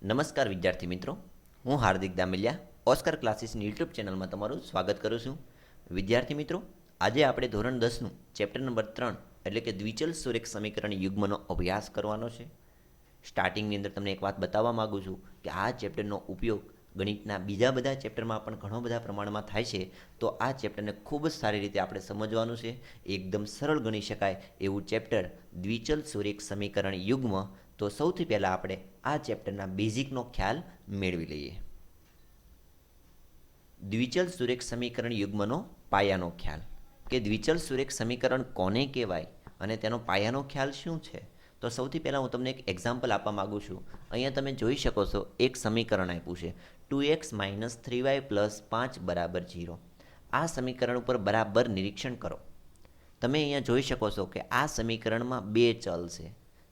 નમસ્કાર વિદ્યાર્થી મિત્રો, હું હાર્દિક દામલિયા ઓસ્કર ક્લાસીસની યુટ્યુબ ચેનલમાં તમારું સ્વાગત કરું છું. વિદ્યાર્થી મિત્રો, આજે આપણે ધોરણ 10નું ચેપ્ટર નંબર 3 એટલે કે દ્વિચલ સુરેખ સમીકરણ યુગ્મનો અભ્યાસ કરવાનો છે. સ્ટાર્ટિંગની અંદર તમને એક વાત બતાવવા માગું છું કે આ ચેપ્ટરનો ઉપયોગ ગણિતના બીજા બધા ચેપ્ટરમાં પણ ઘણો બધા પ્રમાણમાં થાય છે. તો આ ચેપ્ટરને ખૂબ જ સારી રીતે આપણે સમજવાનું છે. એકદમ સરળ ગણી શકાય એવું ચેપ્ટર દ્વિચલ સુરેખ સમીકરણ યુગ્મ. તો સૌથી પહેલાં આપણે આ ચેપ્ટરના બેઝિકનો ખ્યાલ મેળવી લઈએ. દ્વિચલ સુરેખ સમીકરણ યુગ્મનો પાયાનો ખ્યાલ કે દ્વિચલ સુરેખ સમીકરણ કોને કહેવાય અને તેનો પાયાનો ખ્યાલ શું છે. તો સૌથી પહેલાં હું તમને એક એક્ઝામ્પલ આપવા માગું છું. અહીંયા તમે જોઈ શકો છો, એક સમીકરણ આપ્યું છે 2x - 3y + 5 = 0. આ સમીકરણ ઉપર બરાબર નિરીક્ષણ કરો. તમે અહીંયા જોઈ શકો છો કે આ સમીકરણમાં બે ચલ છે.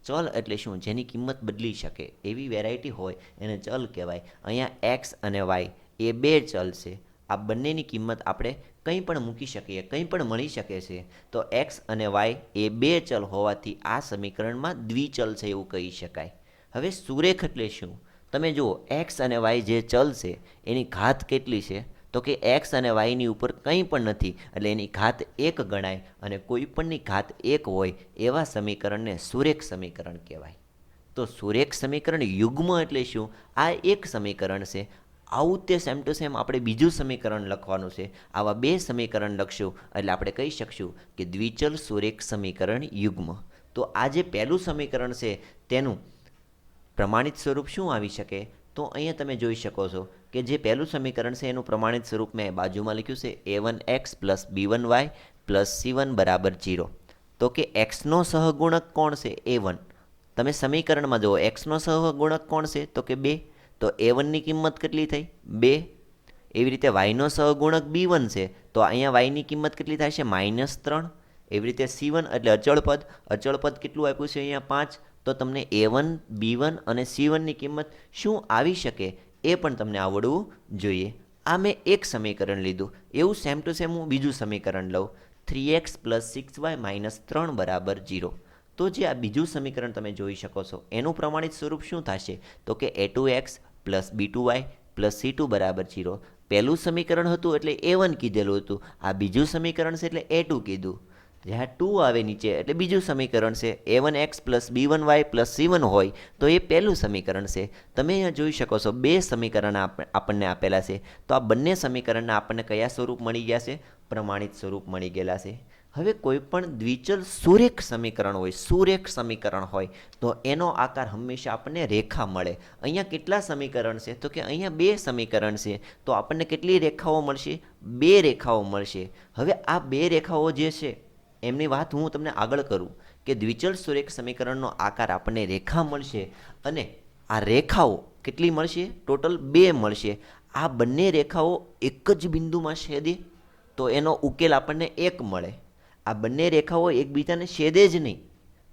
ચલ એટલે શું? જેની કિંમત બદલી શકે એવી વેરાયટી હોય એને ચલ કહેવાય. અહીંયા એક્સ અને વાય એ બે ચલ છે. આ બંનેની કિંમત આપણે કંઈ પણ મૂકી શકીએ, કંઈ પણ મળી શકે છે. તો એક્સ અને વાય એ બે ચલ હોવાથી આ સમીકરણમાં દ્વિચલ છે એવું કહી શકાય. હવે સુરેખ એટલે શું? તમે જુઓ, એક્સ અને વાય જે ચલ છે એની ઘાત કેટલી છે? તો કે એક્સ અને વાયની ઉપર કંઈ પણ નથી એટલે એની ઘાત એક ગણાય અને કોઈ પણની ઘાત એક હોય એવા સમીકરણને સુરેખ સમીકરણ કહેવાય. તો સુરેખ સમીકરણ યુગ્મ એટલે શું? આ એક સમીકરણ છે. આવું તે સેમ ટુ સેમ આપણે બીજું સમીકરણ લખવાનું છે. આવા બે સમીકરણ લખશું એટલે આપણે કહી શકશું કે દ્વિચલ સુરેખ સમીકરણ યુગ્મ. તો આ જે પહેલું સમીકરણ છે તેનું પ્રમાણિત સ્વરૂપ શું આવી શકે? તો અહીંયા તમે જોઈ શકો છો કે જે પહેલું સમીકરણ છે એનું પ્રમાણિત સ્વરૂપ મેં બાજુમાં લખ્યું છે a1x + b1y + c1 = 0. તો કે એક્સનો સહગુણક કોણ છે? a1. તમે સમીકરણમાં જુઓ, એક્સનો સહગુણક કોણ છે? તો કે 2. તો a1ની કિંમત કેટલી થઈ? 2. એવી રીતે વાયનો સહગુણક b1 છે તો અહીંયા વાયની કિંમત કેટલી થાય છે? -3. એવી રીતે c1 એટલે અચળ પદ કેટલું આપ્યું છે અહીંયા? 5. તો તમને a1, b1 અને c1ની કિંમત શું આવી શકે એ પણ તમને આવડવું જોઈએ. આ મેં એક સમીકરણ લીધું. એવું સેમ ટુ સેમ હું બીજું સમીકરણ લઉં 3x + 6y - 3 = 0. તો જે આ બીજું સમીકરણ તમે જોઈ શકો છો એનું પ્રમાણિત સ્વરૂપ શું થશે? તો કે a2x + b2y + c2 = 0. પહેલું સમીકરણ હતું એટલે a1 કીધેલું હતું. આ બીજું સમીકરણ છે એટલે a2 કીધું. જ્યાં 2 આવે નીચે એટલે બીજું સમીકરણ છે. a1x + b1y + c1 હોય તો એ પહેલું સમીકરણ છે. તમે અહીંયા જોઈ શકો છો બે સમીકરણ આપણને આપેલા છે. તો આ બંને સમીકરણના આપણને કયા સ્વરૂપ મળી ગયા છે? પ્રમાણિત સ્વરૂપ મળી ગયેલા છે. હવે કોઈ પણ દ્વિચલ સુરેખ સમીકરણ હોય તો એનો આકાર હંમેશા આપણને રેખા મળે. અહીંયા કેટલા સમીકરણ છે? તો કે અહીંયા બે સમીકરણ છે. તો આપણને કેટલી રેખાઓ મળશે? બે રેખાઓ મળશે. હવે આ બે રેખાઓ જે છે એમની વાત હું તમને આગળ કરું કે દ્વિચલ સુરેખ સમીકરણનો આકાર આપણને રેખા મળશે અને આ રેખાઓ કેટલી મળશે? ટોટલ બે મળશે. આ બંને રેખાઓ એક જ બિંદુમાં છેદે તો એનો ઉકેલ આપણને 1 મળે. આ બંને રેખાઓ એકબીજાને છેદે જ નહીં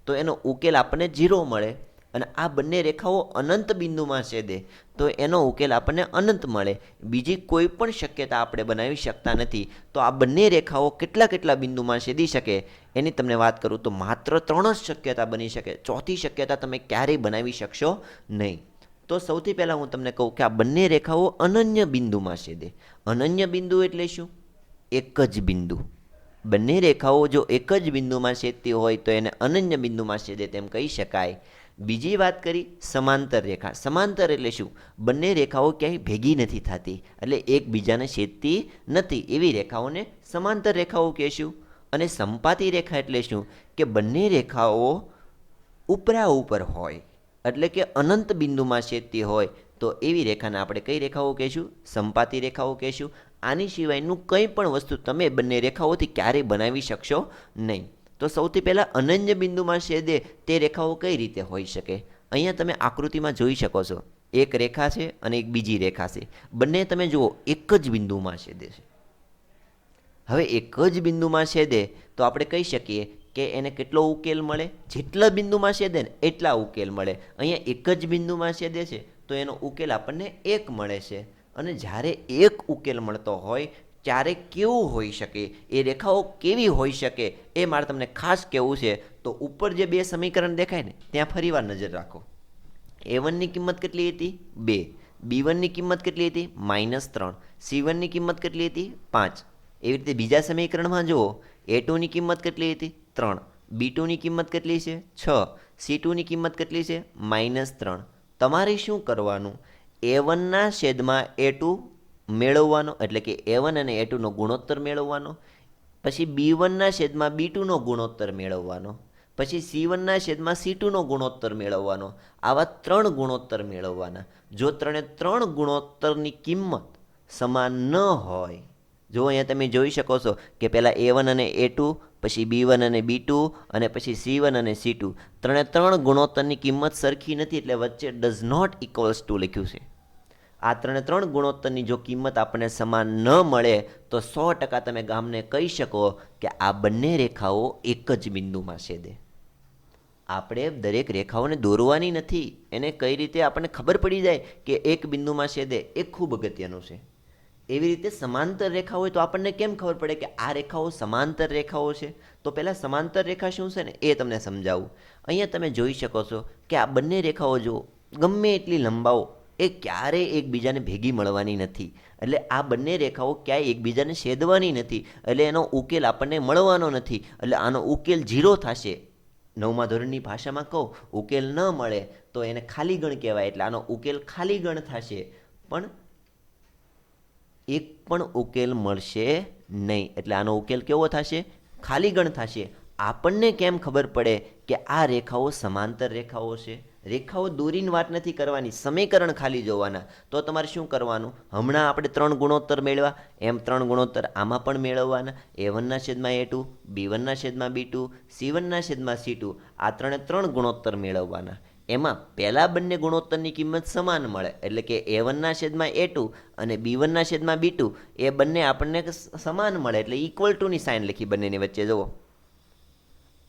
તો એનો ઉકેલ આપણને 0 મળે. અને આ બંને રેખાઓ અનંત બિંદુમાં છેદે તો એનો ઉકેલ આપણને અનંત મળે. બીજી કોઈ પણ શક્યતા આપણે બનાવી શકતા નથી. તો આ બંને રેખાઓ કેટલા બિંદુમાં છેદી શકે એની તમને વાત કરું તો માત્ર 3 જ શક્યતા બની શકે. ચોથી શક્યતા તમે ક્યારેય બનાવી શકશો નહીં. તો સૌથી પહેલાં હું તમને કહું કે આ બંને રેખાઓ અનન્ય બિંદુમાં છેદે. અનન્ય બિંદુ એટલે શું? એક જ બિંદુ. બંને રેખાઓ જો એક જ બિંદુમાં છેદતી હોય તો એને અનન્ય બિંદુમાં છેદે તેમ કહી શકાય. બીજી વાત કરી સમાંતર રેખા. સમાંતર એટલે શું? બંને રેખાઓ ક્યાંય ભેગી નથી થતી એટલે એકબીજાને છેદતી નથી એવી રેખાઓને સમાંતર રેખાઓ કહેશું. અને સંપાતી રેખા એટલે શું? કે બંને રેખાઓ ઉપરા ઉપર હોય એટલે કે અનંત બિંદુમાં છેદતી હોય તો એવી રેખાને આપણે કઈ રેખાઓ કહેશું? સંપાતી રેખાઓ કહેશું. આની સિવાયનું કંઈ પણ વસ્તુ તમે બંને રેખાઓથી ક્યારેય બનાવી શકશો નહીં. તો સૌથી પહેલાં અનન્ય બિંદુમાં છેદે તે રેખાઓ કઈ રીતે હોઈ શકે? અહીંયા તમે આકૃતિમાં જોઈ શકો છો. એક રેખા છે અને એક બીજી રેખા છે. બંને તમે જુઓ એક જ બિંદુમાં છેદે છે. હવે એક જ બિંદુમાં છેદે તો આપણે કહી શકીએ કે એને કેટલો ઉકેલ મળે? જેટલા બિંદુમાં છેદે ને એટલા ઉકેલ મળે. અહીંયા એક જ બિંદુમાં છેદે છે તો એનો ઉકેલ આપણને 1 મળે છે. અને જ્યારે એક ઉકેલ મળતો હોય ત્યારે કેવું હોઈ શકે, એ રેખાઓ કેવી હોઈ શકે એ મારે તમને ખાસ કહેવું છે. તો ઉપર જે બે સમીકરણ દેખાય ને ત્યાં ફરીવાર નજર રાખો. A1ની કિંમત કેટલી હતી 2, B1ની કિંમત કેટલી હતી -3, C1ની કિંમત કેટલી હતી 5. એવી રીતે બીજા સમીકરણમાં જુઓ A2ની કિંમત કેટલી હતી 3, B2ની કિંમત કેટલી છે 6, C2ની કિંમત કેટલી છે -3. તમારે શું કરવાનું, A1ના છેદમાં A2 મેળવવાનો, એટલે કે A1 અને A2નો ગુણોત્તર મેળવવાનો, પછી B1ના છેદમાં B2નો ગુણોત્તર મેળવવાનો, પછી C1ના છેદમાં C2નો ગુણોત્તર મેળવવાનો. આવા 3 ગુણોત્તર મેળવવાના. જો ત્રણ ગુણોત્તરની કિંમત સમાન ન હોય, જો અહીંયા તમે જોઈ શકો છો કે પહેલાં A1 અને A2, પછી B1 અને B2 અને પછી C1 અને C2, ત્રણ ગુણોત્તરની કિંમત સરખી નથી, એટલે વચ્ચે ડઝ નોટ ઇક્વલ્સ ટુ લખ્યું છે. આ ત્રણ ગુણોત્તરની જો કિંમત આપણને સમાન ન મળે તો 100% તમે ગામને કહી શકો કે આ બંને રેખાઓ એક જ બિંદુમાં છેદે. આપણે દરેક રેખાઓને દોરવાની નથી, એને કઈ રીતે આપણને ખબર પડી જાય કે એક બિંદુમાં છેદે એ ખૂબ અગત્યનું છે. એવી રીતે સમાંતર રેખા હોય તો આપણને કેમ ખબર પડે કે આ રેખાઓ સમાંતર રેખાઓ છે? તો પહેલાં સમાંતર રેખા શું છે ને એ તમને સમજાવું. અહીંયા તમે જોઈ શકો છો કે આ બંને રેખાઓ જો ગમે એટલી લંબાવો એ ક્યારેય એકબીજાને ભેગી મળવાની નથી. એટલે આ બંને રેખાઓ ક્યાંય એકબીજાને છેદવાની નથી, એટલે એનો ઉકેલ આપણને મળવાનો નથી. એટલે આનો ઉકેલ 0 થશે. 9મા ધોરણની ભાષામાં કહું, ઉકેલ ન મળે તો એને ખાલી ગણ કહેવાય. એટલે આનો ઉકેલ ખાલી ગણ થશે, પણ એક પણ ઉકેલ મળશે નહીં. એટલે આનો ઉકેલ કેવો થશે? ખાલી ગણ થશે. આપણને કેમ ખબર પડે કે આ રેખાઓ સમાંતર રેખાઓ છે? રેખાઓ દોરીને વાત નથી કરવાની, સમીકરણ ખાલી જોવાના. તો તમારે શું કરવાનું? હમણાં આપણે 3 ગુણોત્તર મેળવ્યા, એમ 3 ગુણોત્તર આમાં પણ મેળવવાના. A1ના છેદમાં A2, B1ના છેદમાં B2, C1ના છેદમાં C2, આ 3 ગુણોત્તર મેળવવાના. એમાં પહેલા બંને ગુણોત્તરની કિંમત સમાન મળે, એટલે કે A1ના છેદમાં A2 અને B1ના છેદમાં B2 એ બંને આપણને સમાન મળે, એટલે ઇક્વલ ટુની સાઇન લખી બંનેની વચ્ચે જુઓ.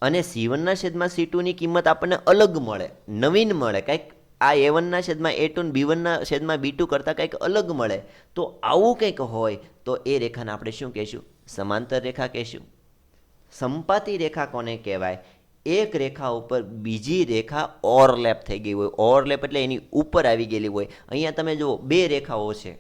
અને C1ના છેદમાં C2ની કિંમત આપણને અલગ મળે, નવીન મળે, કંઈક આ A1ના છેદમાં A2 અને B1ના છેદમાં B2 કરતાં કંઈક અલગ મળે. તો આવું કંઈક હોય તો એ રેખાને આપણે શું કહીશું? સમાંતર રેખા કહીશું. સંપાતી રેખા કોને કહેવાય? એક રેખા ઉપર બીજી રેખા ઓવરલેપ થઈ ગઈ હોય. ઓવરલેપ એટલે એની ઉપર આવી ગયેલી હોય. અહીંયા તમે જુઓ 2 રેખાઓ છે,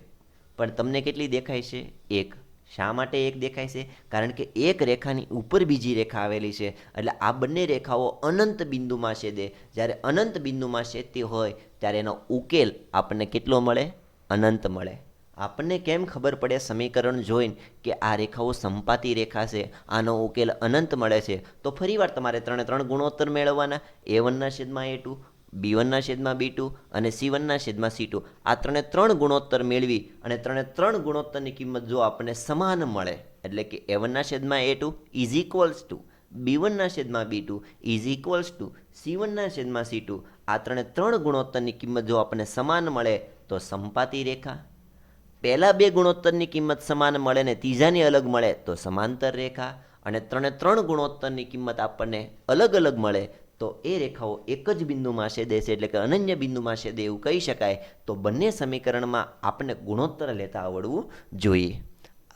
પણ તમને કેટલી દેખાય છે? 1. શા માટે 1 દેખાય છે? કારણ કે એક રેખાની ઉપર બીજી રેખા આવેલી છે. એટલે આ બંને રેખાઓ અનંત બિંદુમાં છેદે. જ્યારે અનંત બિંદુમાં છેદતી હોય ત્યારે એનો ઉકેલ આપણને કેટલો મળે? અનંત મળે. આપણને કેમ ખબર પડે સમીકરણ જોઈને કે આ રેખાઓ સંપાતી રેખા છે, આનો ઉકેલ અનંત મળે છે? તો ફરીવાર તમારે 3 ગુણોત્તર મેળવવાના. A1ના છેદમાં A2, B1ના છેદમાં B2 અને C1ના છેદમાં C2. આ 3 ગુણોત્તર મેળવી અને 3 ગુણોત્તરની કિંમત જો આપણને સમાન મળે, એટલે કે A1ના છેદમાં A2 ઇઝ ઇક્વલ્સ ટુ B1ના છેદમાં B2 ઇઝ ઇક્વલ્સ ટુ C1ના છેદમાં C2, આ 3 ગુણોત્તરની કિંમત જો આપણને સમાન મળે તો સંપાતી રેખા. પહેલા 2 ગુણોત્તરની કિંમત સમાન મળે ને ત્રીજાની અલગ મળે તો સમાંતર રેખા. અને 3 ગુણોત્તરની કિંમત આપણને અલગ અલગ મળે તો એ રેખાઓ એક જ બિંદુમાં છેદે છે, એટલે કે અનન્ય બિંદુમાં છેદે એવું કહી શકાય. તો બંને સમીકરણમાં આપણને ગુણોત્તર લેતા આવડવું જોઈએ.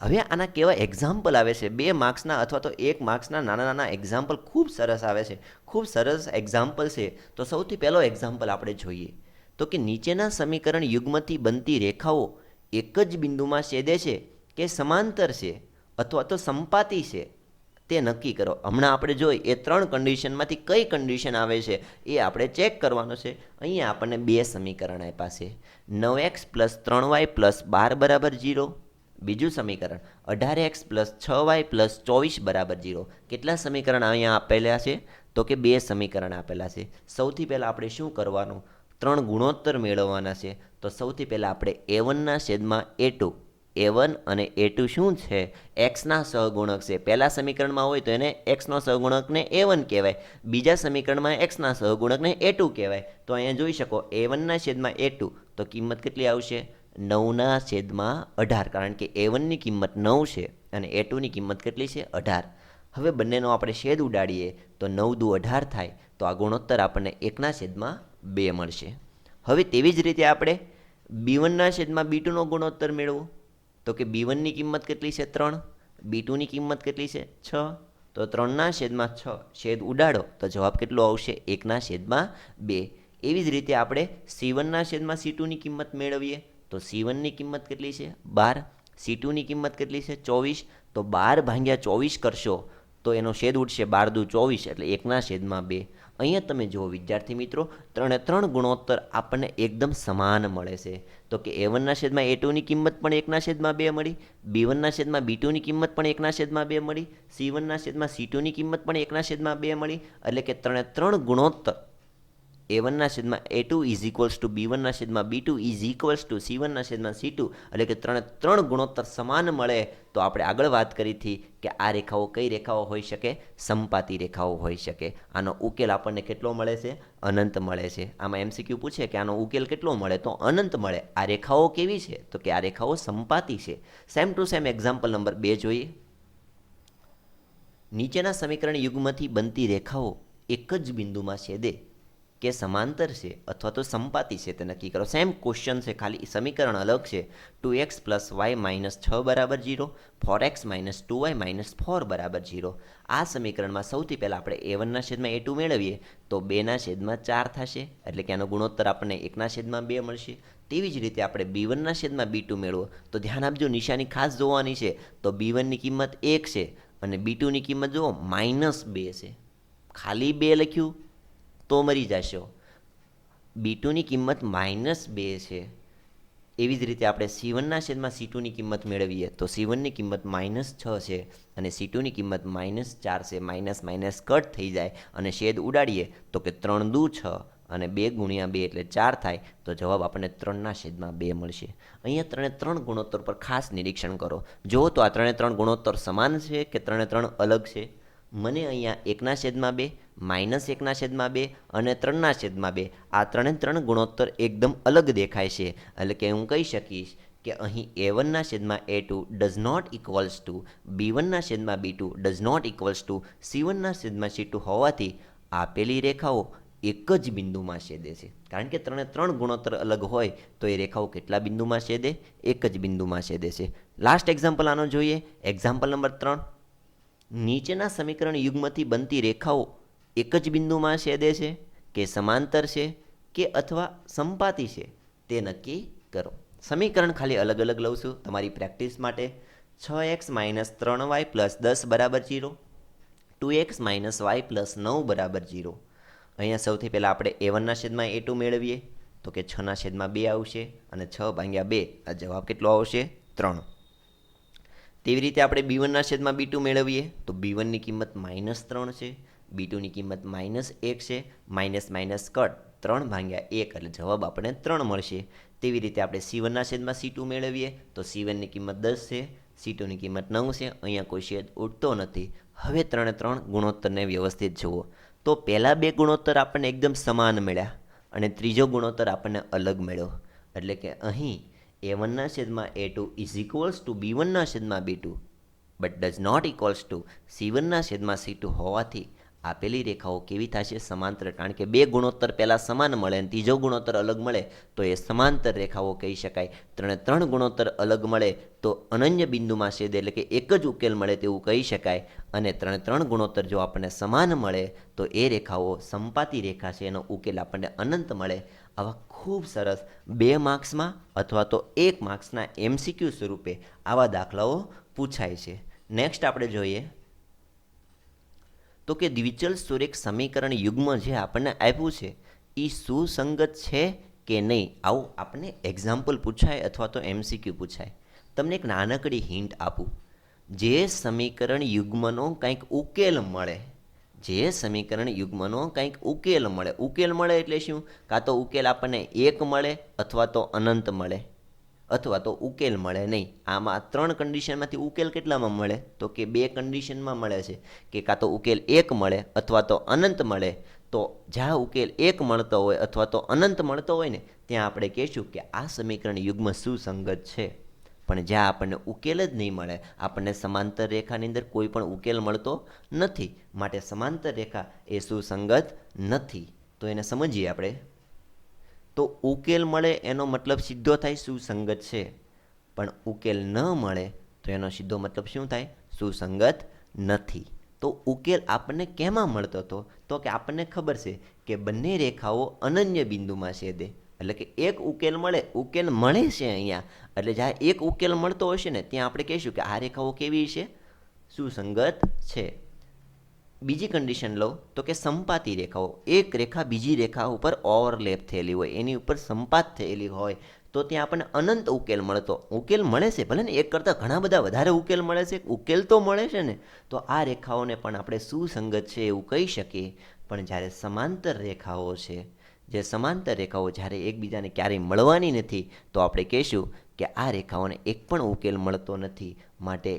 હવે આના કેવા એક્ઝામ્પલ આવે છે? 2 માર્ક્સના અથવા તો 1 માર્ક્સના નાના એક્ઝામ્પલ ખૂબ સરસ આવે છે. ખૂબ સરસ એક્ઝામ્પલ છે. તો સૌથી પહેલો એક્ઝામ્પલ આપણે જોઈએ તો કે નીચેના સમીકરણ યુગ્મથી બનતી રેખાઓ એક જ બિંદુમાં છેદે છે કે સમાંતર છે અથવા તો સંપાતી છે તે નક્કી કરો. હમણાં આપણે જોઈ એ 3 કન્ડિશનમાંથી કઈ કન્ડિશન આવે છે એ આપણે ચેક કરવાનો છે. અહીંયા આપણને 2 સમીકરણ આપ્યા છે. 9x + 3y + 12 = 0. બીજું સમીકરણ 18x + 6y + 24 = 0. કેટલા સમીકરણ અહીંયા આપેલા છે? તો કે 2 સમીકરણ આપેલા છે. સૌથી પહેલાં આપણે શું કરવાનું? 3 ગુણોત્તર મેળવવાના છે. તો સૌથી પહેલાં આપણે A1ના છેદમાં A2, A1 અને A2 શું છે? એક્સના સહગુણક છે. પહેલા સમીકરણમાં હોય તો એને એક્સનો સહગુણકને A1 કહેવાય, બીજા સમીકરણમાં એક્સના સહગુણકને A2 કહેવાય. તો અહીંયા જોઈ શકો A1ના છેદમાં A2 તો કિંમત કેટલી આવશે? 9ના છેદમાં 18, કારણ કે A1ની કિંમત 9 છે અને A2ની કિંમત કેટલી છે? 18. હવે બંનેનો આપણે છેદ ઉડાડીએ તો 9 દુ 18 થાય. તો આ ગુણોત્તર આપણને 1ના છેદમાં 2 મળશે. હવે તેવી જ રીતે આપણે B1ના છેદમાં B2નો ગુણોત્તર મેળવો તો કે B1ની કિંમત કેટલી છે? 3. B2ની કિંમત કેટલી છે? 6. તો 3ના છેદમાં 6 છેદ ઉડાડો તો જવાબ કેટલો આવશે? 1ના છેદમાં 2. એવી જ રીતે આપણે C1 છેદમાં C2ની કિંમત મેળવીએ તો C1ની કિંમત કેટલી છે 12, C2ની કિંમત કેટલી છે 24, તો 12/24 કરશો તો એનો છેદ ઉડશે 12 દુ 24 એટલે 1/2. અહીંયા તમે જુઓ વિદ્યાર્થી મિત્રો, 3 ગુણોત્તર આપણને એકદમ સમાન મળે છે. તો કે A1/A2ની કિંમત પણ 1/2 મળી, B1/B2ની કિંમત પણ 1/2 મળી, C1/C2ની કિંમત પણ 1/2 મળી. એટલે કે 3 ગુણોત્તર A1/A2 is equals to B1/B2 is equals to C1/C2, એટલે કે 3 ગુણોત્તર સમાન મળે તો આપણે આગળ વાત કરી હતી કે આ રેખાઓ કઈ રેખાઓ હોઈ શકે? સમપાતી રેખાઓ હોઈ શકે. આનો ઉકેલ આપણને કેટલો મળે છે? અનંત મળે છે. આમાં MCQ પૂછે કે આનો ઉકેલ કેટલો મળે? તો અનંત મળે. આ રેખાઓ કેવી છે? તો કે આ રેખાઓ સમપાતી છે. Same to same example number 2 જોઈએ. નીચેના સમીકરણ યુગ્મથી બનતી રેખાઓ એક જ બિંદુમાં છેદે કે સમાંતર છે અથવા તો સમપાતી છે તે નક્કી કરો. સેમ ક્વેશ્ચન છે, ખાલી સમીકરણ અલગ છે. 2x + y - 6 = 0, 4x - 2y - 4 = 0. આ સમીકરણમાં સૌથી પહેલાં આપણે A1/A2 મેળવીએ તો 2/4 થશે, એટલે કે આનો ગુણોત્તર આપણને 1/2 મળશે. તેવી જ રીતે આપણે B1/B2 મેળવો તો ધ્યાન આપજો, નિશાની ખાસ જોવાની છે. તો B1ની કિંમત 1 છે અને B2ની કિંમત જુઓ -2 છે. ખાલી 2 લખ્યું તો મરી જશો. B2ની કિંમત -2 છે. એવી જ રીતે આપણે C1/C2ની કિંમત મેળવીએ તો C1ની કિંમત -6 છે અને C2ની કિંમત -4 છે. માઇનસ માઇનસ કટ થઈ જાય અને છેદ ઉડાડીએ તો કે 3 દુ 6 અને 2 × 2 એટલે 4 થાય. તો જવાબ આપણને 3/2 મળશે. અહીંયા 3 ગુણોત્તર પર ખાસ નિરીક્ષણ કરો. જો તો આ 3 ગુણોત્તર સમાન છે કે 3 અલગ છે? મને અહીંયા 1/2, -1/2 અને 3/2 આ 3 ગુણોત્તર એકદમ અલગ દેખાય છે. એટલે કે હું કહી શકીશ કે અહીં A1/A2 does not equals to B1/B2 does not equals to C1/C2 હોવાથી આપેલી રેખાઓ એક જ બિંદુમાં છેદે છે. કારણ કે 3 ગુણોત્તર અલગ હોય તો એ રેખાઓ કેટલા બિંદુમાં છેદે? એક જ બિંદુમાં છેદે છે. લાસ્ટ એક્ઝામ્પલ આનો જોઈએ. Example number 3. નીચેના સમીકરણ યુગ્મથી બનતી રેખાઓ એક જ બિંદુમાં છેદે છે કે સમાંતર છે કે અથવા સમપાતી છે તે નક્કી કરો. સમીકરણ ખાલી અલગ અલગ લઉં છું તમારી પ્રેક્ટિસ માટે. 6x - 3y + 10 = 0, 2x - y + 9 = 0. અહીંયા સૌથી પહેલાં આપણે A1/A2 મેળવીએ તો કે 6/2 આવશે અને 6/2 આ જવાબ કેટલો આવશે? 3. તેવી રીતે આપણે B1/B2 મેળવીએ તો B1ની કિંમત -3 છે, B2ની કિંમત -1 છે. માઇનસ માઇનસ કટ 3/1 એટલે જવાબ આપણને 3 મળશે. તેવી રીતે આપણે C1/C2 મેળવીએ તો C1ની કિંમત 10 છે, C2ની કિંમત 9 છે. અહીંયા કોઈ છેદ ઉડતો નથી. હવે 3 ગુણોત્તરને વ્યવસ્થિત જુઓ તો પહેલા 2 ગુણોત્તર આપણને એકદમ સમાન મળ્યા અને ત્રીજો ગુણોત્તર આપણને અલગ મળ્યો. એટલે કે અહીં A1/A2 is equals to B1/B2 but does not equals to C1/C2 હોવાથી આપેલી રેખાઓ કેવી થશે? સમાંતર. કારણ કે 2 ગુણોત્તર પહેલાં સમાન મળે અને ત્રીજો ગુણોત્તર અલગ મળે તો એ સમાંતર રેખાઓ કહી શકાય. 3 ગુણોત્તર અલગ મળે તો અનન્ય બિંદુમાં છેદે, એટલે કે એક જ ઉકેલ મળે તેવું કહી શકાય. અને 3 ગુણોત્તર જો આપણને સમાન મળે તો એ રેખાઓ સમપાતી રેખા છે, એનો ઉકેલ આપણને અનંત મળે. આવા ખૂબ સરસ 2 માર્ક્સમાં અથવા તો 1 માર્ક્સના MCQ સ્વરૂપે આવા દાખલાઓ પૂછાય છે. નેક્સ્ટ આપણે જોઈએ તો કે દ્વિચલ સુરેખ સમીકરણ યુગ્મ જે આપણને આપ્યું છે એ સુસંગત છે કે નહીં, આવું આપણને એક્ઝામ્પલ પૂછાય અથવા તો MCQ પૂછાય. તમને એક નાનકડી હિન્ટ આપું. જે સમીકરણ યુગ્મનો કંઈક ઉકેલ મળે, ઉકેલ મળે એટલે શું? કાં તો ઉકેલ આપણને 1 મળે અથવા તો અનંત મળે અથવા તો ઉકેલ મળે નહીં. આમાં 3 કન્ડિશનમાંથી ઉકેલ કેટલામાં મળે? તો કે 2 કન્ડિશનમાં મળે છે કે કાં તો ઉકેલ 1 મળે અથવા તો અનંત મળે. તો જ્યાં ઉકેલ 1 મળતો હોય અથવા તો અનંત મળતો હોય ને ત્યાં આપણે કહીશું કે આ સમીકરણ યુગ્મ સુસંગત છે. પણ જ્યાં આપણને ઉકેલ જ નહીં મળે, આપણને સમાંતર રેખાની અંદર કોઈ પણ ઉકેલ મળતો નથી, માટે સમાંતર રેખા એ સુસંગત નથી. તો એને સમજીએ આપણે. તો ઉકેલ મળે એનો મતલબ સીધો થાય સુસંગત છે, પણ ઉકેલ ન મળે તો એનો સીધો મતલબ શું થાય? સુસંગત નથી. તો તો ઉકેલ આપણને કેમાં મળતો હતો? તો કે આપણને ખબર છે કે બંને રેખાઓ અનન્ય બિંદુમાં છેદે, એટલે કે એક ઉકેલ મળે છે અહીંયા. એટલે જ્યાં એક ઉકેલ મળતો હશે ને ત્યાં આપણે કહીશું કે આ રેખાઓ કેવી છે? સુસંગત છે. બીજી કન્ડિશન લો તો કે સંપાતી રેખાઓ, એક રેખા બીજી રેખા ઉપર ઓવરલેપ થયેલી હોય, એની ઉપર સંપાત થયેલી હોય, તો ત્યાં આપણને અનંત ઉકેલ મળે છે. ભલે ને એક કરતાં ઘણા બધા વધારે ઉકેલ મળે છે, ઉકેલ તો મળે છે ને. તો આ રેખાઓને પણ આપણે સુસંગત છે એવું કહી શકીએ. પણ જ્યારે સમાંતર રેખાઓ છે, જ્યારે એકબીજાને ક્યારેય મળવાની નથી, તો આપણે કહીશું કે આ રેખાઓને એક પણ ઉકેલ મળતો નથી. માટે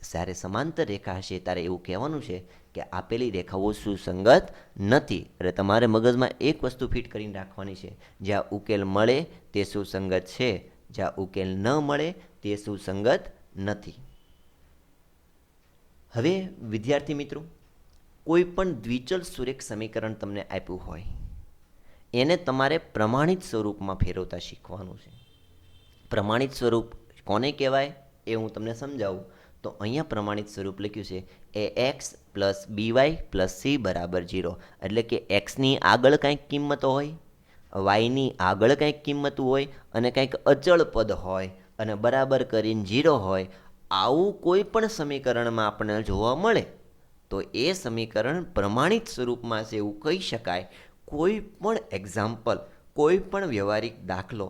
જ્યારે સમાંતર રેખા હશે ત્યારે એવું કહેવાનું છે કે આપેલી રેખાઓ સુસંગત નથી. એટલે તમારે મગજમાં એક વસ્તુ ફિટ કરીને રાખવાની છે, જ્યાં ઉકેલ મળે તે સુસંગત છે, જ્યાં ઉકેલ ન મળે તે સુસંગત નથી. હવે વિદ્યાર્થી મિત્રો, કોઈ પણ દ્વિચલ સુરેખ સમીકરણ તમને આપ્યું હોય, એને તમારે પ્રમાણિત સ્વરૂપમાં ફેરવતા શીખવાનું છે. પ્રમાણિત સ્વરૂપ કોને કહેવાય એ હું તમને સમજાવું. તો અહીંયા પ્રમાણિત સ્વરૂપ લખ્યું છે ax plus by plus c બરાબર 0. એટલે કે એક્સની આગળ કંઈક કિંમત હોય, વાયની આગળ કંઈક કિંમત હોય અને કંઈક અચળ પદ હોય અને બરાબર કરીને 0 હોય. આવું કોઈ પણ સમીકરણમાં આપણને જોવા મળે તો એ સમીકરણ પ્રમાણિત સ્વરૂપમાં છે એવું કહી શકાય. કોઈ પણ એક્ઝામ્પલ, કોઈ પણ વ્યવહારિક દાખલો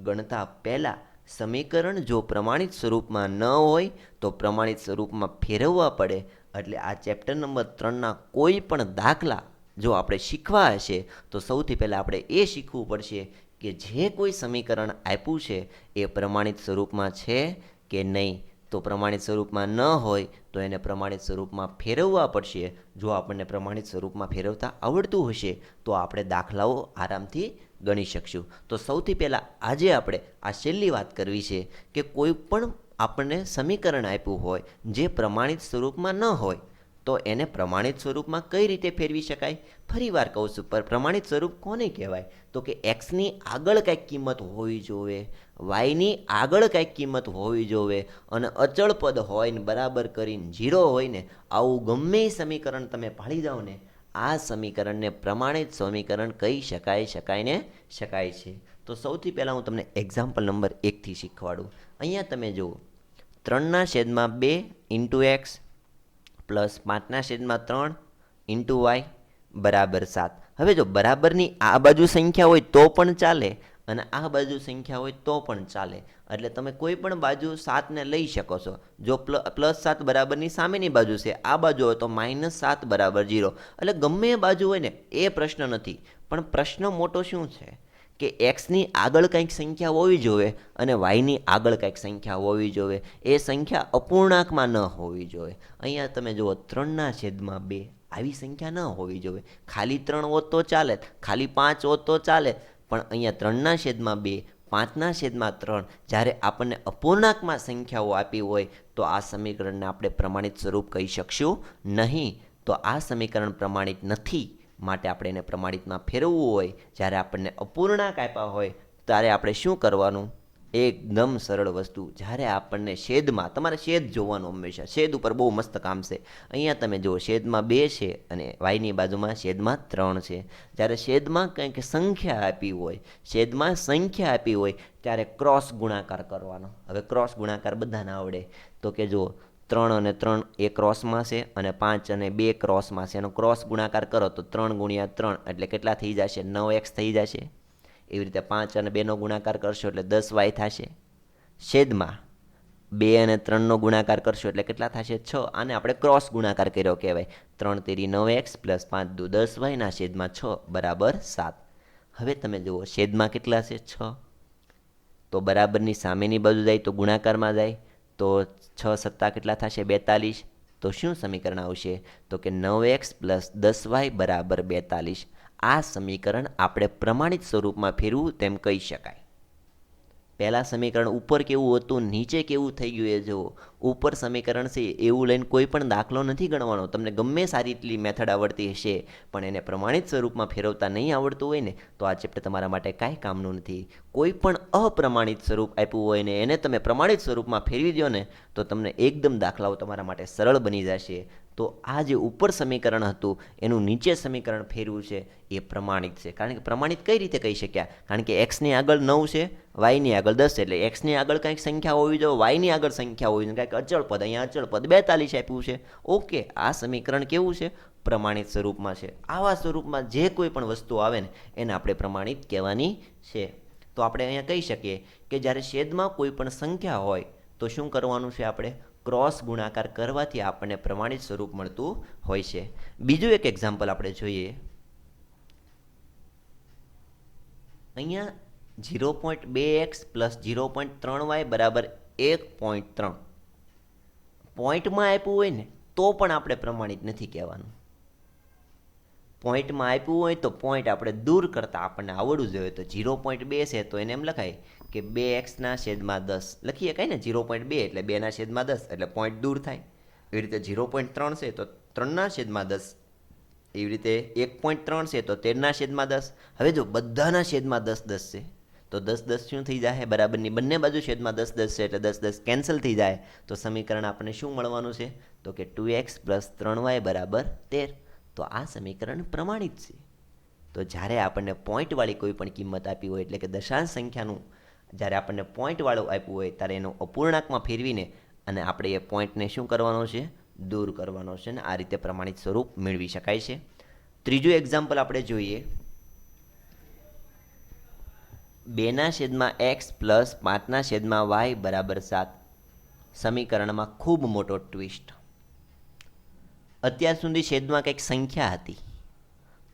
ગણતા પહેલાં સમીકરણ જો પ્રમાણિત સ્વરૂપમાં ન હોય તો પ્રમાણિત સ્વરૂપમાં ફેરવવા પડે. એટલે આ ચેપ્ટર નંબર 3ના કોઈ પણ દાખલા જો આપણે શીખવા હશે તો સૌથી પહેલાં આપણે એ શીખવું પડશે કે જે કોઈ સમીકરણ આપ્યું છે એ પ્રમાણિત સ્વરૂપમાં છે કે નહીં. તો પ્રમાણિત સ્વરૂપમાં ન હોય તો એને પ્રમાણિત સ્વરૂપમાં ફેરવવા પડશે. જો આપણને પ્રમાણિત સ્વરૂપમાં ફેરવતા આવડતું હશે તો આપણે દાખલાઓ આરામથી ગણી શકશું. તો સૌથી પહેલાં આજે આપણે આ છેલ્લી વાત કરવી છે કે કોઈ પણ આપણને સમીકરણ આપ્યું હોય જે પ્રમાણિત સ્વરૂપમાં ન હોય તો એને પ્રમાણિત સ્વરૂપમાં કઈ રીતે ફેરવી શકાય. ફરી વાર કહું છું, પ્રમાણિત સ્વરૂપ કોને કહેવાય? તો કે એક્સની આગળ કંઈક કિંમત હોવી જોઈએ, વાયની આગળ કંઈક કિંમત હોવી જોઈએ અને અચળ પદ હોય ને બરાબર કરીને 0 હોય ને, આવું ગમે એ સમીકરણ તમે પાડી જાઓ ને, આ સમીકરણને પ્રમાણિત સમીકરણ કહી શકાય છે. તો સૌથી પહેલાં હું તમને એક્ઝામ્પલ નંબર 1થી શીખવાડું. અહીંયા તમે જુઓ, 3/2 into x plus 5/3 into y બરાબર 7. હવે જો બરાબરની આ બાજુ સંખ્યા હોય તો પણ ચાલે અને આ બાજુ સંખ્યા હોય તો પણ ચાલે. એટલે તમે કોઈ પણ બાજુ 7ને લઈ શકો છો. જો +7 બરાબરની સામેની બાજુ છે, આ બાજુ હોય તો -7 બરાબર 0. એટલે ગમે એ બાજુ હોય ને એ પ્રશ્ન નથી. પણ પ્રશ્ન મોટો શું છે કે એક્સની આગળ કંઈક સંખ્યા હોવી જોઈએ અને વાયની આગળ કંઈક સંખ્યા હોવી જોઈએ. એ સંખ્યા અપૂર્ણાંકમાં ન હોવી જોઈએ. અહીંયા તમે જુઓ 3/2 આવી સંખ્યા ન હોવી જોઈએ. ખાલી 3 હોત તો ચાલે, ખાલી 5 હોત તો ચાલે, પણ અહીંયા 3/2 5/3 જ્યારે આપણને અપૂર્ણાંકમાં સંખ્યાઓ આપી હોય તો આ સમીકરણને આપણે પ્રમાણિત સ્વરૂપ કહી શકશું નહીં. તો આ સમીકરણ પ્રમાણિત નથી. માટે આપણે એને પ્રમાણિતમાં ફેરવવું હોય, જ્યારે આપણને અપૂર્ણાંક આપ્યા હોય ત્યારે આપણે શું કરવાનું? એકદમ સરળ વસ્તુ. જ્યારે આપણને છેદમાં, તમારે છેદ જોવાનું હંમેશા, છેદ ઉપર બહુ મસ્ત કામ છે. અહીંયા તમે જુઓ, છેદમાં 2 છે અને વાયની બાજુમાં છેદમાં 3 છે. જ્યારે છેદમાં કંઈક સંખ્યા આપી હોય ત્યારે ક્રોસ ગુણાકાર કરવાનો. હવે ક્રોસ ગુણાકાર બધાને આવડે. તો કે જુઓ, 3 અને 3 એ ક્રોસમાં છે અને 5 અને 2 ક્રોસમાં છે. એનો ક્રોસ ગુણાકાર કરો તો 3 × 3 એટલે કેટલા થઈ જશે? 9x થઈ જશે. એવી રીતે 5 અને 2નો ગુણાકાર કરશો એટલે 10y થશે. છેદમાં 2 અને 3નો ગુણાકાર કરશો એટલે કેટલા થશે? 6. આને આપણે ક્રોસ ગુણાકાર કર્યો કહેવાય. 3 તેરી 9x પ્લસ 5 દુ 10y ના છેદમાં 6 બરાબર 7. હવે તમે જુઓ, છેદમાં કેટલા છે? 6. તો બરાબરની સામેની બાજુ જાય તો ગુણાકારમાં જાય તો 6 + કેટલા થશે? 42. તો શું સમીકરણ આવશે? તો કે 9x પ્લસ 10y બરાબર 42. આ સમીકરણ આપણે પ્રમાણિત સ્વરૂપમાં ફેરવું તેમ કહી શકાય. પહેલાં સમીકરણ ઉપર કેવું હતું, નીચે કેવું થઈ ગયું એ જુઓ. ઉપર સમીકરણ છે એવું લઈને કોઈ પણ દાખલો નથી ગણવાનો. તમને ગમે સારી એટલી મેથડ આવડતી હશે, પણ એને પ્રમાણિત સ્વરૂપમાં ફેરવતા નહીં આવડતું હોય ને તો આ ચેપ્ટર તમારા માટે કાંઈ કામનું નથી. કોઈ પણ અપ્રમાણિત સ્વરૂપ આપ્યું હોય ને એને તમે પ્રમાણિત સ્વરૂપમાં ફેરવી દો ને તો તમને એકદમ દાખલાઓ તમારા માટે સરળ બની જશે. તો આ જે ઉપર સમીકરણ હતું એનું નીચે સમીકરણ ફેરવું છે એ પ્રમાણિત છે. કારણ કે પ્રમાણિત કઈ રીતે કહી શક્યા? કારણ કે એક્સની આગળ 9 છે, વાયની આગળ 10, એટલે એક્સની આગળ કંઈક સંખ્યા હોવી જોઈએ, વાયની આગળ સંખ્યા હોવી જોઈએ, કંઈક અચળ પદ, અહીંયા અચળ પદ 42 આપ્યું છે. ઓકે, આ સમીકરણ કેવું છે? પ્રમાણિત સ્વરૂપમાં છે. આવા સ્વરૂપમાં જે કોઈ પણ વસ્તુ આવે ને એને આપણે પ્રમાણિત કહેવાની છે. તો આપણે અહીંયા કહી શકીએ કે જ્યારે છેદમાં કોઈ પણ સંખ્યા હોય તો શું કરવાનું છે? આપણે ક્રોસ ગુણાકાર કરવાથી આપણને પ્રમાણિત સ્વરૂપ મળતું હોય છે. બીજું એક એક્ઝામ્પલ આપણે જોઈએ. અહીંયા 0.2x પ્લસ 0.3y બરાબર 1.3 પોઈન્ટમાં આપ્યું હોય ને તો પણ આપણે પ્રમાણિત નથી કહેવાનું. પોઈન્ટમાં આપ્યું હોય તો પોઈન્ટ આપણે દૂર કરતાં આપણને આવડવું જોઈએ. તો 0.2 છે તો એને એમ લખાય કે 2x/10 લખીએ કાંઈ ને 0.2 એટલે 2/10 એટલે પોઈન્ટ દૂર થાય. એવી રીતે 0.3 છે તો 3/10, એવી રીતે 1.3 છે તો 13/10. હવે જો બધાના છેદમાં 10 છે તો 10 શું થઈ જાય? બરાબરની બંને બાજુ છેદમાં 10 છે એટલે 10 કેન્સલ થઈ જાય. તો સમીકરણ આપણને શું મળવાનું છે? તો કે 2x + 3y = 13. તો આ સમીકરણ પ્રમાણિત છે. તો જ્યારે આપણને પોઈન્ટવાળી કોઈ પણ કિંમત આપી હોય, એટલે કે દશાંશ સંખ્યાનું જ્યારે આપણને પોઈન્ટવાળું આપ્યું હોય ત્યારે એનો અપૂર્ણાંકમાં ફેરવીને અને આપણે એ પોઈન્ટને શું કરવાનો છે? દૂર કરવાનો છે. ને આ રીતે પ્રમાણિત સ્વરૂપ મેળવી શકાય છે. ત્રીજું એક્ઝામ્પલ આપણે જોઈએ. 2/x + 5/y = 7. સમીકરણમાં ખૂબ મોટો ટ્વિસ્ટ. અત્યાર સુધી છેદમાં કંઈક સંખ્યા હતી.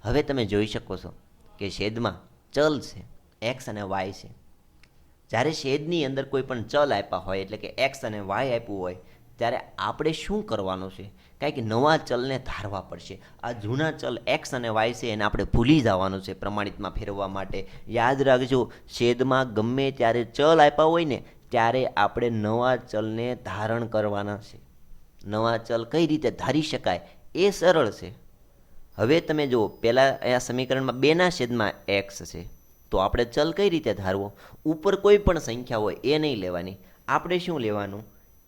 હવે તમે જોઈ શકો છો કે છેદમાં ચલ છે, એક્સ અને વાય છે. જ્યારે છેદની અંદર કોઈ પણ ચલ આપ્યા હોય, એટલે કે એક્સ અને વાય આપ્યું હોય, ત્યારે આપણે શું કરવાનું છે? કંઈક નવા ચલને ધારવા પડશે. આ જૂના ચલ એક્સ અને વાય છે એને આપણે ભૂલી જવાનું છે પ્રમાણિતમાં ફેરવવા માટે. યાદ રાખજો, છેદમાં ગમે ત્યારે ચલ આપ્યા હોય ને ત્યારે આપણે નવા ચલને ધારણ કરવાના છે. નવા ચલ કઈ રીતે ધારી શકાય એ સરળ છે. હવે તમે જુઓ, પહેલાં અહીંયા સમીકરણમાં 2/x છે તો આપણે ચલ કઈ રીતે ધારવો? ઉપર કોઈ પણ સંખ્યા હોય એ નહીં લેવાની. આપણે શું લેવાનું?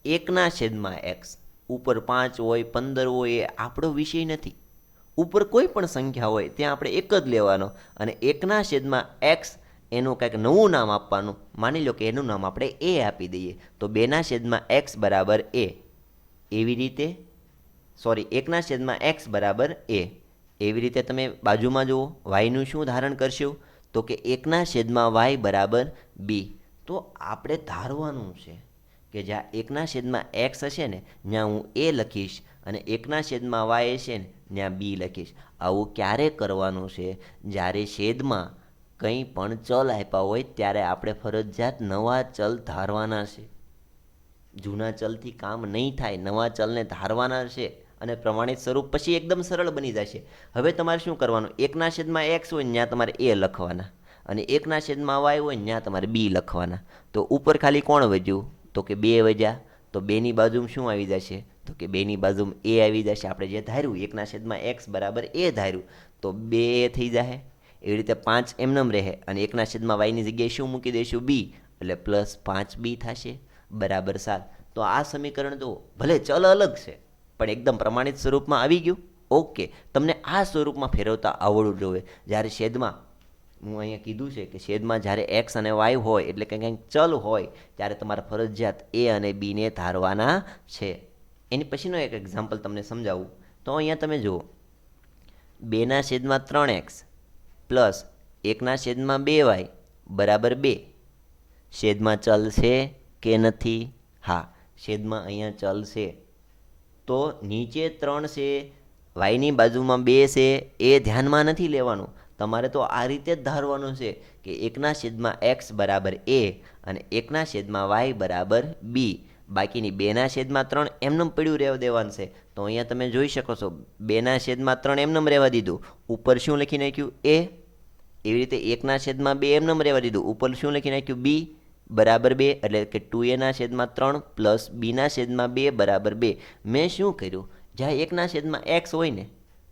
1/x. ઉપર 5 હોય 15 હોય એ આપણો વિષય નથી. ઉપર કોઈ પણ સંખ્યા હોય ત્યાં આપણે એક જ લેવાનો અને 1/x એનું કંઈક નવું નામ આપવાનું. માની લો કે એનું નામ આપણે a આપી દઈએ તો 2/x = a. એવી રીતે 1/x = a. એવી રીતે તમે બાજુમાં જુઓ, વાયનું શું ધારણ કરશો? તો કે 1/y = b. તો આપણે ધારવાનું છે કે જ્યાં 1/x હશે ને ત્યાં હું a લખીશ અને 1/y હશે ને ત્યાં b લખીશ. આવું ક્યારે કરવાનું છે? જ્યારે છેદમાં કંઈ પણ ચલ આપ્યા હોય ત્યારે આપણે ફરજિયાત નવા ચલ ધારવાના છે. જૂના ચલથી કામ નહીં થાય, નવા ચલને ધારવાના છે અને પ્રમાણિત સ્વરૂપ પછી એકદમ સરળ બની જશે. હવે તમારે શું કરવાનું? 1/x હોય ત્યાં તમારે a લખવાના અને 1/y હોય ત્યાં તમારે b લખવાના. તો ઉપર ખાલી કોણ વધ્યું? તો કે 2 વધ્યા. તો 2ની બાજુમાં શું આવી જશે? તો કે 2ની બાજુમાં a આવી જશે. આપણે જે ધાર્યું 1/x = a ધાર્યું તો 2a થઈ જાય. એવી રીતે 5 એમનેમ રહે અને 1/yની જગ્યાએ શું મૂકી દઈશું? b, એટલે +5b થશે = 7. તો આ સમીકરણ જો ભલે ચલ અલગ છે પણ એકદમ પ્રમાણિત સ્વરૂપમાં આવી ગયું. ઓકે, તમને આ સ્વરૂપમાં ફેરવતા આવડવું જોઈએ. જ્યારે છેદમાં, હું અહીંયા કીધું છે કે છેદમાં જ્યારે એક્સ અને વાય હોય એટલે કે કંઈક ચલ હોય ત્યારે તમારે ફરજિયાત એ અને બીને ધારવાના છે. એની પછીનો એક એક્ઝામ્પલ તમને સમજાવું. તો અહીંયા તમે જુઓ, 2/3x + 1/2y = 2. છેદમાં ચલ છે કે નથી? હા, છેદમાં અહીંયા ચલ છે. તો નીચે 3 છે, વાયની બાજુમાં 2 છે, એ ધ્યાનમાં નથી લેવાનું. તમારે તો આ રીતે જ ધારવાનું છે કે 1/x = a અને 1/y = b. બાકીની 2/3 એમનેમ પડ્યું રહેવા દેવાનું છે. તો અહીંયા તમે જોઈ શકો છો 2/3 એમનેમ રહેવા દીધું, ઉપર શું લખી નાખ્યું? a. એવી રીતે 1/2 એમનેમ રહેવા દીધું, ઉપર શું લખી નાખ્યું? b = 2. એટલે કે 2a/3 + b/2 = 2. મેં શું કર્યું? જ્યાં 1/x હોય ને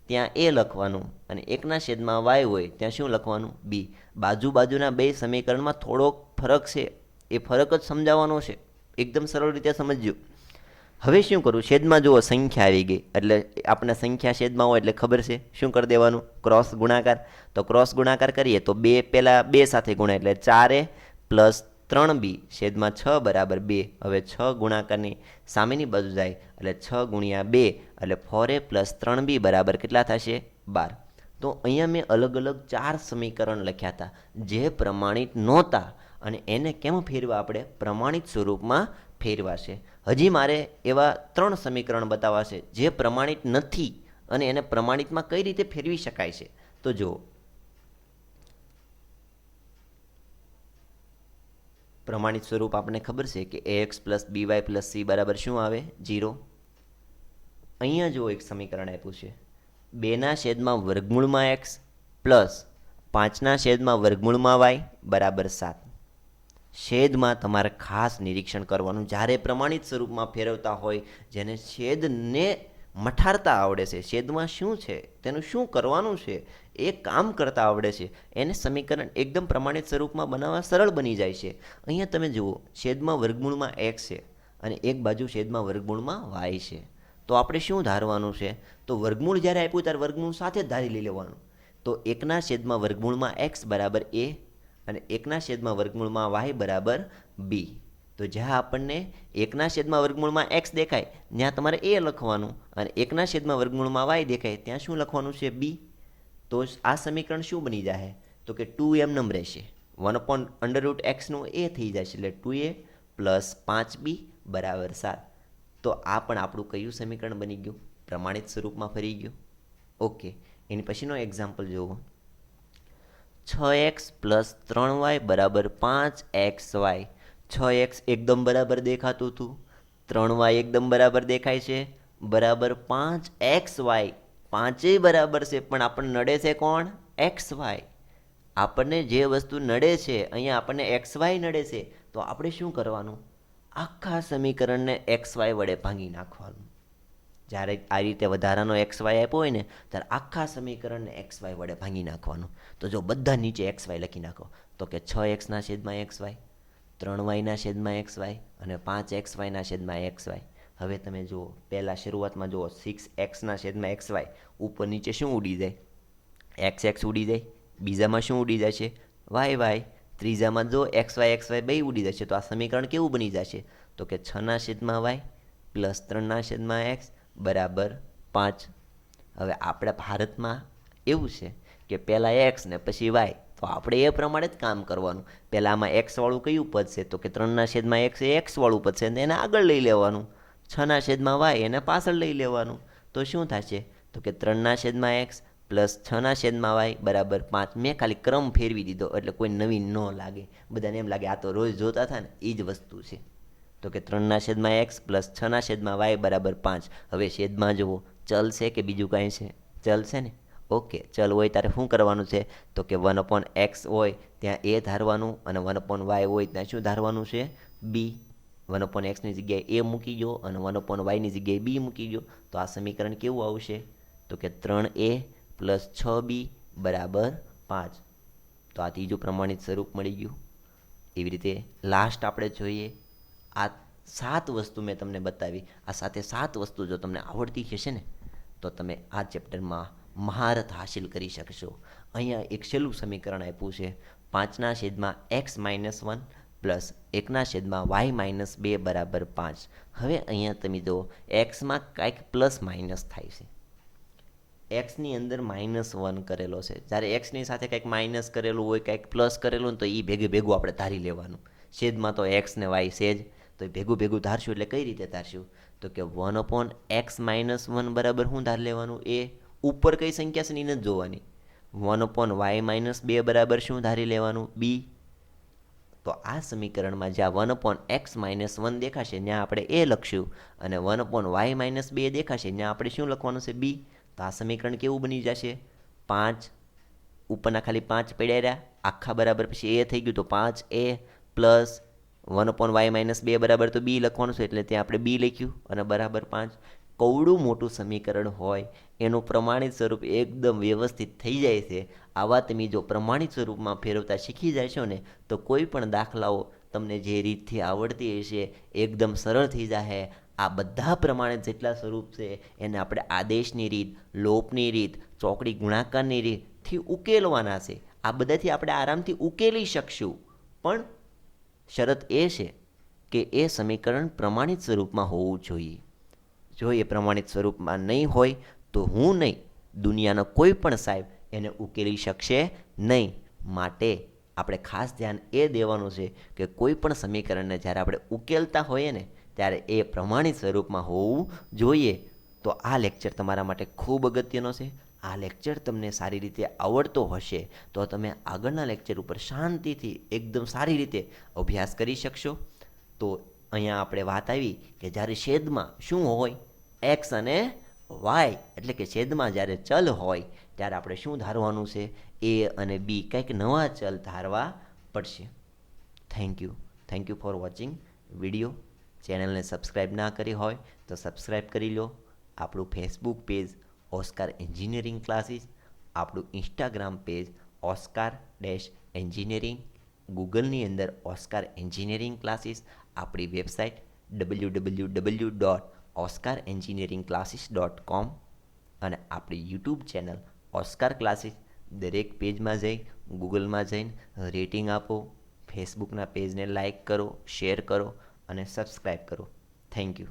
ત્યાં a લખવાનું અને 1/y હોય ત્યાં શું લખવાનું? b. બાજુના બે સમીકરણમાં થોડોક ફરક છે, એ ફરક જ સમજાવવાનો છે. એકદમ સરળ રીતે સમજજો. હવે શું કરું, છેદમાં જુઓ સંખ્યા આવી ગઈ, એટલે આપણે સંખ્યા છેદમાં હોય એટલે ખબર છે શું કરી દેવાનું, ક્રોસ ગુણાકાર. તો ક્રોસ ગુણાકાર કરીએ તો બે પહેલાં બે સાથે ગુણાય એટલે 4a પ્લસ 3b છેદમાં 6 બરાબર 2. હવે 6 ગુણાકારની સામેની બાજુ જાય એટલે 6 ગુણ્યા 2 એટલે 4a પ્લસ 3b બરાબર કેટલા થશે, 12. તો અહીંયા મેં અલગ અલગ 4 સમીકરણ લખ્યા હતા જે પ્રમાણિત નહોતા, અને એને કેમ ફેરવા, આપણે પ્રમાણિત સ્વરૂપમાં ફેરવા છે. હજી મારે એવા 3 સમીકરણ બતાવવા છે જે પ્રમાણિત નથી અને એને પ્રમાણિતમાં કઈ રીતે ફેરવી શકાય છે. તો જુઓ, પ્રમાણિત સ્વરૂપ આપણને ખબર છે કે ax plus by plus c બરાબર શું આવે, 0. અહીંયા જો એક સમીકરણ આપ્યું છે, 2ના છેદમાં વર્ગમૂળમાં x પ્લસ 5ના છેદમાં વર્ગમૂળમાં y બરાબર 7. છેદમાં તમારે ખાસ નિરીક્ષણ કરવાનું, જ્યારે પ્રમાણિત સ્વરૂપમાં ફેરવતા હોય, જેને છેદને મઠારતા આવડે છે, છેદમાં શું છે તેનું શું કરવાનું છે એ કામ કરતા આવડે છે, એને સમીકરણ એકદમ પ્રમાણિત સ્વરૂપમાં બનાવવા સરળ બની જાય છે. અહીંયા તમે જુઓ, છેદમાં વર્ગમૂળમાં x છે અને એક બાજુ છેદમાં વર્ગમૂળમાં y છે. તો આપણે શું ધારવાનું છે, તો વર્ગમૂળ જ્યારે આપ્યું ત્યારે વર્ગમૂળ સાથે જ ધારી લઈ લેવાનું. તો 1ના છેદમાં વર્ગમૂળમાં x બરાબર a અને 1ના છેદમાં વર્ગમૂળમાં y બરાબર b. તો જ્યાં આપણને 1ના છેદમાં વર્ગમૂળમાં x દેખાય ત્યાં તમારે a લખવાનું, અને 1ના છેદમાં વર્ગમૂળમાં y દેખાય ત્યાં શું લખવાનું છે, b. તો આ સમીકરણ શું બની જાય, તો કે 2m નમ રહેશે, 1/√x નું a થઈ જશે, એટલે 2a પ્લસ 5b બરાબર 7. તો આ પણ આપણું કયું સમીકરણ બની ગયું, પ્રમાણિત સ્વરૂપમાં ફરી ગયું. ઓકે, એની પછીનો એક્ઝામ્પલ જુઓ, 6x પ્લસ 3y બરાબર 5xy. 6x એકદમ બરાબર દેખાતું હતું, 3y એકદમ બરાબર દેખાય છે, બરાબર 5xy, પાંચેય બરાબર છે, પણ આપણને નડે છે કોણ, xy. આપણને જે વસ્તુ નડે છે, અહીંયા આપણને xy નડે છે, તો આપણે શું કરવાનું, આખા સમીકરણને xy વડે ભાંગી નાખવાનું. જ્યારે આ રીતે વધારાનો xy આપ્યો હોય ને ત્યારે આખા સમીકરણને xy વડે ભાંગી નાખવાનું. તો જો બધા નીચે xy લખી નાખો, તો કે 6xના છેદમાં xy, 3yના છેદમાં xy અને 5xyના છેદમાં xy. હવે તમે જુઓ, પહેલાં શરૂઆતમાં જુઓ 6xના છેદમાં xy, ઉપર નીચે શું ઉડી જાય, x ઉડી જાય, બીજામાં શું ઉડી જાય છે, y, ત્રીજામાં જો xy બે ઉડી જશે. તો આ સમીકરણ કેવું બની જશે, તો કે 6ના છેદમાં y પ્લસ 3ના છેદમાં x બરાબર 5. હવે આપણા ભારતમાં એવું છે કે પહેલાં x ને પછી y, તો આપણે એ પ્રમાણે જ કામ કરવાનું. પહેલાં આમાં x વાળું કયું પદ છે, તો કે 3ના છેદમાં x એ x વાળું પદ છે, એને આગળ લઈ લેવાનું, 6ના છેદમાં y એને પાછળ લઈ લેવાનું. તો શું થશે, તો કે 3ના છેદમાં x પ્લસ 6ના છેદમાં y બરાબર 5. મેં ખાલી ક્રમ ફેરવી દીધો એટલે કોઈ નવીન ન લાગે, બધાને એમ લાગે આ તો રોજ જોતા હતા ને એ જ વસ્તુ છે. તો કે 3ના છેદમાં x પ્લસ 6ના છેદમાં y બરાબર 5. હવે છેદમાં જુઓ, ચલ છે કે બીજું કાંઈ છે, ચલ છે ને. ઓકે, ચલ હોય ત્યારે શું કરવાનું છે, તો કે 1/x હોય ત્યાં a ધારવાનું, અને 1/y હોય ત્યાં શું ધારવાનું છે, b. 1/xની જગ્યાએ a મૂકી દો અને 1/yની જગ્યાએ b મૂકી દો. તો આ સમીકરણ કેવું આવશે, તો કે 3a પ્લસ 6b બરાબર 5. તો આ ત્રીજું પ્રમાણિત સ્વરૂપ મળી ગયું. એવી રીતે લાસ્ટ આપણે જોઈએ, આ 7 વસ્તુ મેં તમને બતાવી, આ સાથે 7 વસ્તુ જો તમને આવડતી હશે ને તો તમે આ ચેપ્ટરમાં મહારત હાસિલ કરી શકશો. અહીંયા એક છેલ્લું સમીકરણ આપ્યું છે, 5ના છેદમાં x-1 પ્લસ 1ના છેદમાં y-2 બરાબર 5. હવે અહીંયા તમે જુઓ, એક્સમાં કાંઈક પ્લસ માઇનસ થાય છે, એક્સની અંદર -1 કરેલો છે, જ્યારે એક્સની સાથે કંઈક માઇનસ કરેલું હોય, કંઈક પ્લસ કરેલું હોય, તો એ ભેગું આપણે ધારી લેવાનું. છેદમાં તો એક્સ ને વાય છે જ, તો એ ભેગું ધારશું. એટલે કઈ રીતે ધારશું, તો કે 1/x-1 બરાબર શું ધાર લેવાનું, એ ઉપર કઈ સંખ્યા છે ને એને જ જોવાની. 1/y-2 બરાબર શું ધારી લેવાનું, b. તો આ સમીકરણમાં જ્યાં 1/x-1 દેખાશે ત્યાં આપણે a લખશું, અને 1/y-2 દેખાશે ત્યાં આપણે શું લખવાનું છે, b. તો આ સમીકરણ કેવું બની જશે, 5 ઉપરના ખાલી 5 પડ્યા રહ્યા, આખા બરાબર પછી a થઈ ગયું, તો 5a પ્લસ 1/y-2 બરાબર તો b લખવાનું છે, એટલે ત્યાં આપણે b લખ્યું અને બરાબર 5. કવડું મોટું સમીકરણ હોય એનું પ્રમાણિત સ્વરૂપ એકદમ વ્યવસ્થિત થઈ જાય છે. આવા તમે જો પ્રમાણિત સ્વરૂપમાં ફેરવતા શીખી જશો ને તો કોઈ પણ દાખલાઓ તમને જે રીતથી આવડતી હશે એકદમ સરળ થઈ જશે. આ બધા પ્રમાણે જેટલા સ્વરૂપ છે એને આપણે આદેશની રીત, લોપની રીત, ચોકડી ગુણાકારની રીતથી ઉકેલવાના છે. આ બધાથી આપણે આરામથી ઉકેલી શકશું, પણ શરત એ છે કે એ સમીકરણ પ્રમાણિત સ્વરૂપમાં હોવું જોઈએ. જો એ પ્રમાણિત સ્વરૂપમાં નહીં હોય તો હું નહીં, દુનિયાનો કોઈ પણ સાહેબ એને ઉકેલી શકશે નહીં. માટે આપણે ખાસ ધ્યાન એ દેવાનું છે કે કોઈ પણ સમીકરણને જ્યારે આપણે ઉકેલતા હોઈએ ને ત્યારે એ પ્રમાણિત સ્વરૂપમાં હોવું જોઈએ. તો આ લેક્ચર તમારા માટે ખૂબ અગત્યનો છે. આ લેક્ચર તમને સારી રીતે આવડતો હશે તો તમે આગળના લેક્ચર ઉપર શાંતિથી એકદમ સારી રીતે અભ્યાસ કરી શકશો. તો અહીંયા આપણે વાત આવી કે જ્યારે છેદમાં શું હોય, એક્સ અને વાય, એટલે કે છેદમાં જ્યારે ચલ હોય ત્યારે આપણે શું ધારવાનું છે, એ અને બી કંઈક નવા ચલ ધારવા પડશે. Thank you for watching video. ચેનલને સબસ્ક્રાઈબ ના કરી હોય તો સબસ્ક્રાઈબ કરી લો. આપણું Facebook page Oscar engineering classes, આપણું ઇન્સ્ટાગ્રામ પેજ ઓસ્કાર-એન્જિનિયરિંગ, ગૂગલની અંદર ઓસ્કાર એન્જિનિયરિંગ ક્લાસીસ, આપણી વેબસાઇટ www.oscarengineeringclasses.com અને આપણી યુટ્યુબ ચેનલ ઓસ્કાર ક્લાસીસ. દરેક પેજમાં જઈ ગૂગલમાં જઈને રેટિંગ આપો, ફેસબુકના પેજને લાઈક કરો, શેર કરો અને સબસ્ક્રાઈબ કરો. Thank you.